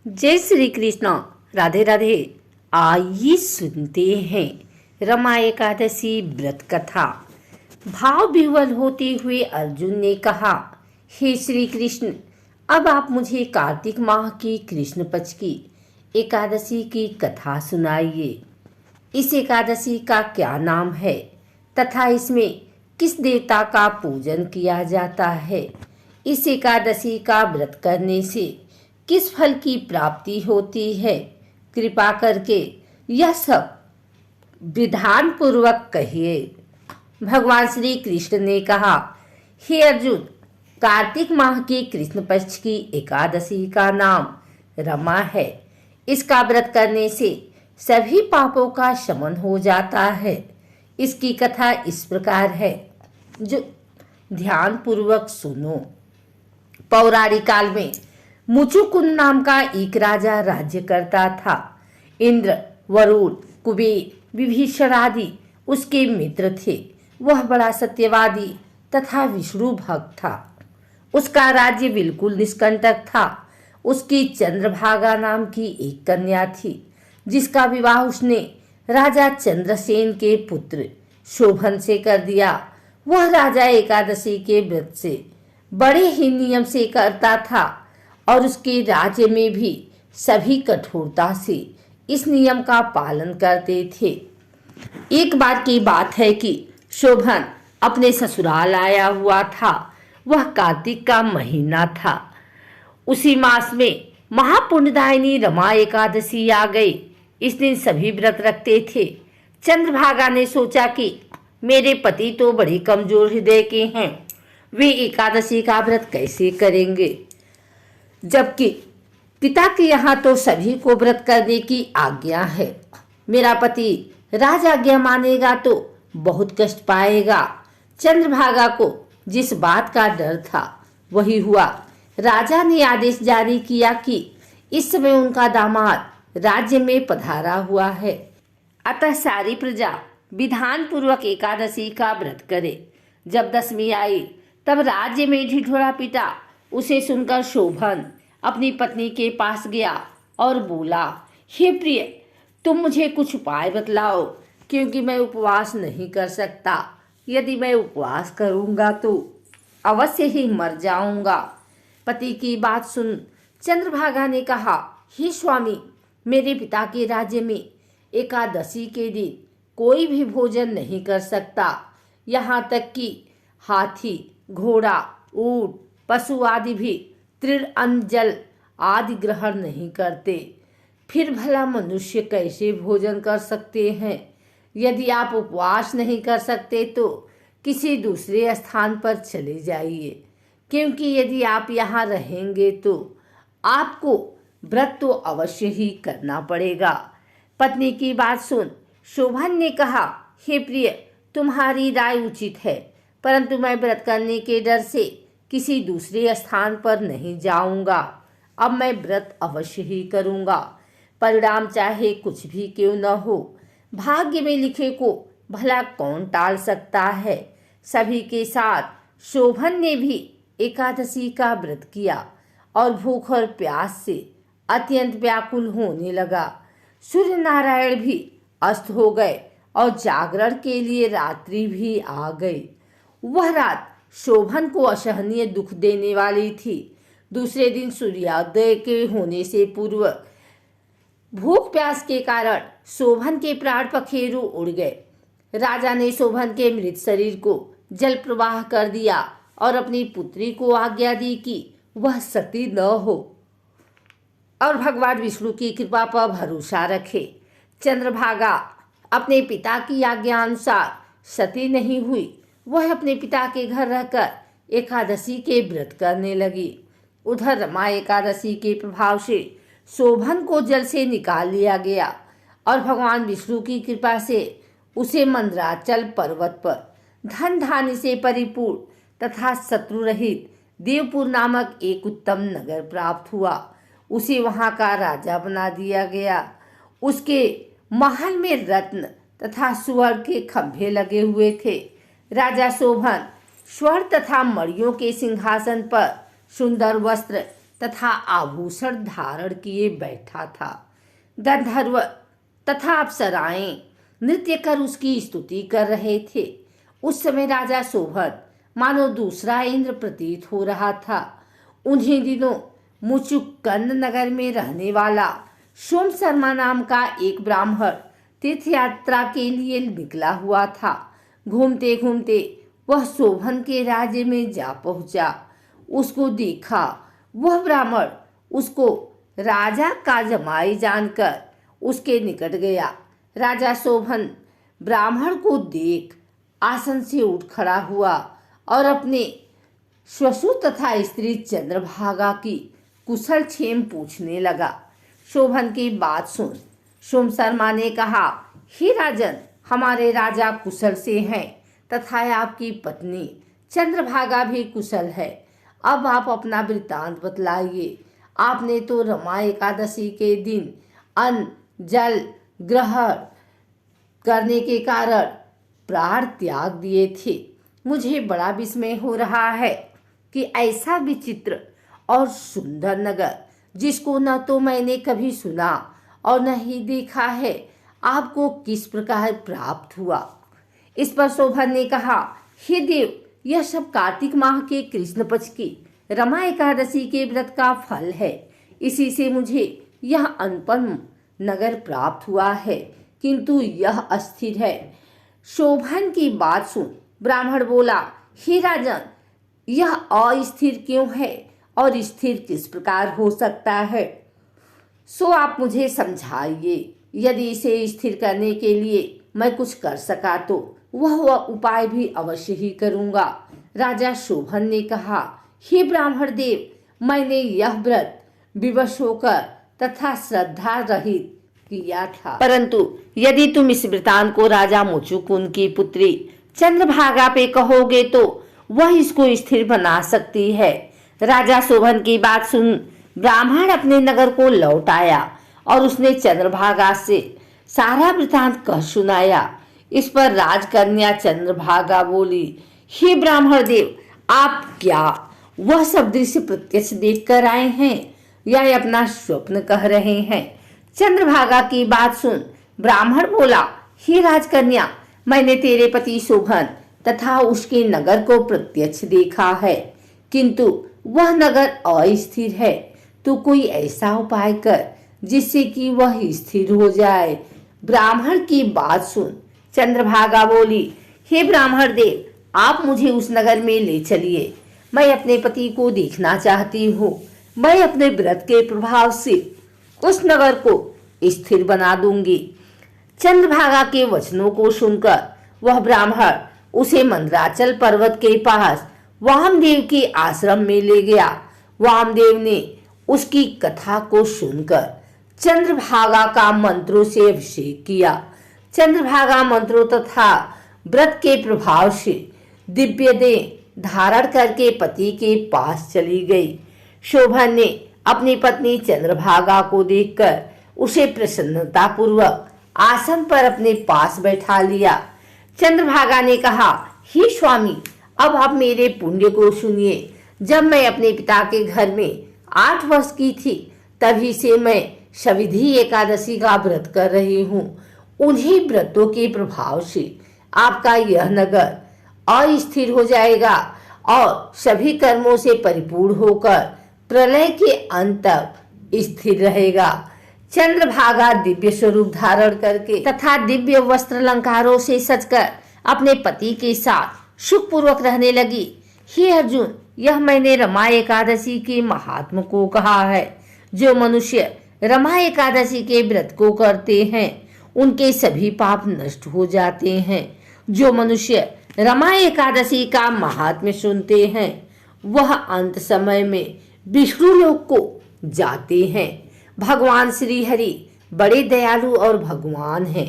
जय श्री कृष्ण। राधे राधे। आइए सुनते हैं रमा एकादशी व्रत कथा। भाव विह्वल होते हुए अर्जुन ने कहा, हे श्री कृष्ण, अब आप मुझे कार्तिक माह की कृष्ण पक्ष की एकादशी की कथा सुनाइए। इस एकादशी का क्या नाम है तथा इसमें किस देवता का पूजन किया जाता है? इस एकादशी का व्रत करने से किस फल की प्राप्ति होती है? कृपा करके यह सब विधान पूर्वक कहिए। भगवान श्री कृष्ण ने कहा, हे अर्जुन, कार्तिक माह की कृष्ण पक्ष की एकादशी का नाम रमा है। इसका व्रत करने से सभी पापों का शमन हो जाता है। इसकी कथा इस प्रकार है, जो ध्यान पूर्वक सुनो। पौराणिक काल में मुचुकुंद नाम का एक राजा राज्य करता था। इंद्र, वरुण, कुबेर, विभीषण आदि उसके मित्र थे। वह बड़ा सत्यवादी तथा विष्णु भक्त था। उसका राज्य बिल्कुल निष्कंटक था। उसकी चंद्रभागा नाम की एक कन्या थी, जिसका विवाह उसने राजा चंद्रसेन के पुत्र शोभन से कर दिया। वह राजा एकादशी के व्रत से बड़े ही नियम से करता था और उसके राज्य में भी सभी कठोरता से इस नियम का पालन करते थे। एक बार की बात है कि शोभन अपने ससुराल आया हुआ था। वह कार्तिक का महीना था। उसी मास में महापुण्यदायिनी रमा एकादशी आ गई। इस दिन सभी व्रत रखते थे। चंद्रभागा ने सोचा कि मेरे पति तो बड़े कमजोर हृदय के हैं, वे एकादशी का व्रत कैसे करेंगे, जबकि पिता के यहाँ तो सभी को व्रत करने की आज्ञा है। मेरा पति राज आज्ञा मानेगा तो बहुत कष्ट पाएगा। चंद्रभागा को जिस बात का डर था वही हुआ। राजा ने आदेश जारी किया कि इस समय उनका दामाद राज्य में पधारा हुआ है, अतः सारी प्रजा विधान पूर्वक एकादशी का व्रत करे। जब दशमी आई तब राज्य में ढिढोरा पिटा। उसे सुनकर शोभन अपनी पत्नी के पास गया और बोला, हे प्रिय, तुम मुझे कुछ उपाय बतलाओ, क्योंकि मैं उपवास नहीं कर सकता। यदि मैं उपवास करूंगा तो अवश्य ही मर जाऊंगा। पति की बात सुन चंद्रभागा ने कहा, हे स्वामी, मेरे पिता के राज्य में एकादशी के दिन कोई भी भोजन नहीं कर सकता। यहाँ तक कि हाथी, घोड़ा, ऊंट, पशु आदि भी तृण, अन्न, जल आदि ग्रहण नहीं करते। फिर भला मनुष्य कैसे भोजन कर सकते हैं? यदि आप उपवास नहीं कर सकते तो किसी दूसरे स्थान पर चले जाइए, क्योंकि यदि आप यहाँ रहेंगे तो आपको व्रत तो अवश्य ही करना पड़ेगा। पत्नी की बात सुन शोभन ने कहा, हे प्रिय, तुम्हारी राय उचित है, परंतु मैं व्रत करने के डर से किसी दूसरे स्थान पर नहीं जाऊंगा। अब मैं व्रत अवश्य ही करूंगा। परिणाम चाहे कुछ भी क्यों न हो, भाग्य में लिखे को भला कौन टाल सकता है। सभी के साथ शोभन ने भी एकादशी का व्रत किया और भूख और प्यास से अत्यंत व्याकुल होने लगा। सूर्य नारायण भी अस्त हो गए और जागरण के लिए रात्रि भी आ गई। वह रात शोभन को असहनीय दुख देने वाली थी। दूसरे दिन सूर्योदय के होने से पूर्व भूख प्यास के कारण शोभन के प्राण पखेरु उड़ गए। राजा ने शोभन के मृत शरीर को जल प्रवाह कर दिया और अपनी पुत्री को आज्ञा दी कि वह सती न हो और भगवान विष्णु की कृपा पर भरोसा रखे। चंद्रभागा अपने पिता की आज्ञा अनुसार सती नहीं हुई। वह अपने पिता के घर रहकर एकादशी के व्रत करने लगी। उधर रमा एकादशी के प्रभाव से शोभन को जल से निकाल लिया गया और भगवान विष्णु की कृपा से उसे मंदराचल पर्वत पर धन धान्य से परिपूर्ण तथा शत्रु रहित देवपुर नामक एक उत्तम नगर प्राप्त हुआ। उसे वहां का राजा बना दिया गया। उसके महल में रत्न तथा सुवर्ण के खंभे लगे हुए थे। राजा शोभन स्वर्ण तथा मणियों के सिंहासन पर सुंदर वस्त्र तथा आभूषण धारण किए बैठा था। गंधर्व तथा अप्सराएं नृत्य कर उसकी स्तुति कर रहे थे। उस समय राजा शोभन मानो दूसरा इंद्र प्रतीत हो रहा था। उन्हीं दिनों मुचुकुंद नगर में रहने वाला सोम शर्मा नाम का एक ब्राह्मण तीर्थ यात्रा के लिए निकला हुआ था। घूमते घूमते वह शोभन के राज्य में जा पहुंचा। उसको देखा। वह ब्राह्मण उसको राजा का जमाई जानकर उसके निकट गया। राजा शोभन ब्राह्मण को देख आसन से उठ खड़ा हुआ और अपने श्वशुर तथा स्त्री चंद्रभागा की कुशल क्षेम पूछने लगा। शोभन की बात सुन सोम शर्मा ने कहा, हे राजन, हमारे राजा कुशल से हैं तथा आपकी पत्नी चंद्रभागा भी कुशल है। अब आप अपना वृत्तांत बतलाइए। आपने तो रमा एकादशी के दिन अन्न जल ग्रहण करने के कारण प्राण त्याग दिए थे। मुझे बड़ा विस्मय हो रहा है कि ऐसा विचित्र और सुंदर नगर, जिसको न तो मैंने कभी सुना और न ही देखा है, आपको किस प्रकार प्राप्त हुआ। इस पर शोभन ने कहा, हे देव, यह सब कार्तिक माह के कृष्ण पक्ष की रमा एकादशी के व्रत का फल है। इसी से मुझे यह अनुपम नगर प्राप्त हुआ है, किंतु यह अस्थिर है। शोभन की बात सुन ब्राह्मण बोला, हे राजन, यह अस्थिर क्यों है और स्थिर किस प्रकार हो सकता है, सो आप मुझे समझाइए। यदि इसे स्थिर करने के लिए मैं कुछ कर सका तो वह उपाय भी अवश्य ही करूंगा। राजा शोभन ने कहा, हे ब्राह्मण देव, मैंने यह व्रत विवश होकर तथा श्रद्धा रहित किया था, परंतु यदि तुम इस वृतांत को राजा मुचुकुंद की पुत्री चंद्रभागा पे कहोगे तो वह इसको स्थिर बना सकती है। राजा शोभन की बात सुन ब्राह्मण अपने नगर को लौट आया और उसने चंद्रभागा से सारा वृतांत कह सुनाया। इस पर राजकन्या चंद्रभागा बोली, हे ब्राह्मण देव, आप क्या वह सब दृश्य प्रत्यक्ष देख कर आए हैं या अपना स्वप्न कह रहे हैं। चंद्रभागा की बात सुन ब्राह्मण बोला, हे राजकन्या, मैंने तेरे पति शोभन तथा उसके नगर को प्रत्यक्ष देखा है, किंतु वह नगर अस्थिर है। तो कोई ऐसा उपाय कर जिससे कि वह स्थिर हो जाए। ब्राह्मण की बात सुन चंद्रभागा बोली, हे ब्राह्मण देव, आप मुझे उस नगर में ले चलिए। मैं अपने पति को देखना चाहती हूँ। मैं अपने व्रत के प्रभाव से उस नगर को स्थिर बना दूंगी। चंद्रभागा के वचनों को सुनकर वह ब्राह्मण उसे मंदराचल पर्वत के पास वामदेव के आश्रम में ले गया। वामदेव ने उसकी कथा को सुनकर चंद्रभागा का मंत्रों से अभिषेक किया। चंद्रभागा मंत्रों तथा व्रत के प्रभाव से दिव्य देह धारण करके पति के पास चली गई। शोभन ने अपनी पत्नी चंद्रभागा को देखकर उसे प्रसन्नता पूर्वक आसन पर अपने पास बैठा लिया। चंद्रभागा ने कहा, हे स्वामी, अब आप मेरे पुण्य को सुनिए। जब मैं अपने पिता के घर में 8 वर्ष की थी, तभी से मैं सविधि एकादशी का व्रत कर रही हूँ। उन्हीं व्रतों के प्रभाव से आपका यह नगर अस्थिर हो जाएगा और सभी कर्मों से परिपूर्ण होकर प्रलय के अंत तक स्थिर रहेगा। चंद्रभागा दिव्य स्वरूप धारण करके तथा दिव्य वस्त्र अलंकारों से सजकर अपने पति के साथ सुखपूर्वक रहने लगी। हे अर्जुन, यह मैंने रमा एकादशी के महात्म को कहा है। जो मनुष्य रमा एकादशी के व्रत को करते हैं, उनके सभी पाप नष्ट हो जाते हैं। जो मनुष्य रमा एकादशी का महात्म्य सुनते हैं, वह अंत समय में विष्णु लोक को जाते हैं। भगवान श्री हरि बड़े दयालु और भगवान हैं।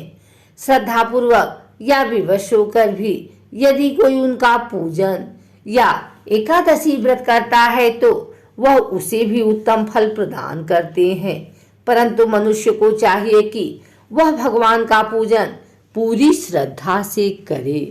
श्रद्धा पूर्वक या विवश होकर भी यदि कोई उनका पूजन या एकादशी व्रत करता है तो वह उसे भी उत्तम फल प्रदान करते हैं। परंतु मनुष्य को चाहिए कि वह भगवान का पूजन पूरी श्रद्धा से करे।